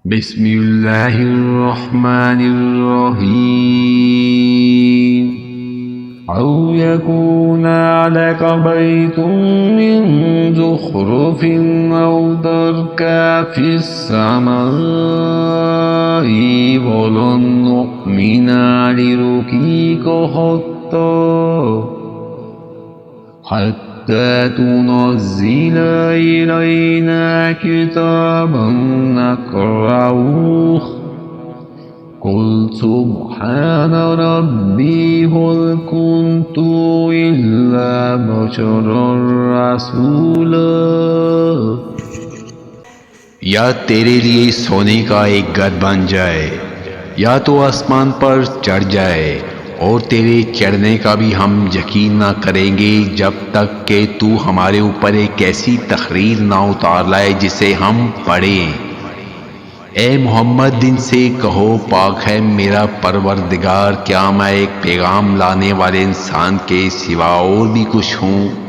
बिस्मिल्लाहिर्रहमानिर्रहीम। औ यकूना लक बैतुम मिन ज़ुख़रुफ़िन औ तरका फ़िस्समाई वलन नु'मिना लिरुक़ीका हत्ता तुनज़्ज़िला इलैना किताबन नक़रअहु क़ुल सुब्हाना रब्बी हल कुन्तु इल्ला बशरर रसूला। या तेरे लिए सोने का एक घर बन जाए या तो आसमान पर चढ़ जाए, और तेरे चढ़ने का भी हम यकीन ना करेंगे जब तक कि तू हमारे ऊपर एक ऐसी तहरीर ना उतार लाए जिसे हम पढ़ें। ए मोहम्मद, इनसे कहो पाक है मेरा परवरदिगार, क्या मैं एक पैगाम लाने वाले इंसान के सिवा और भी कुछ हूँ?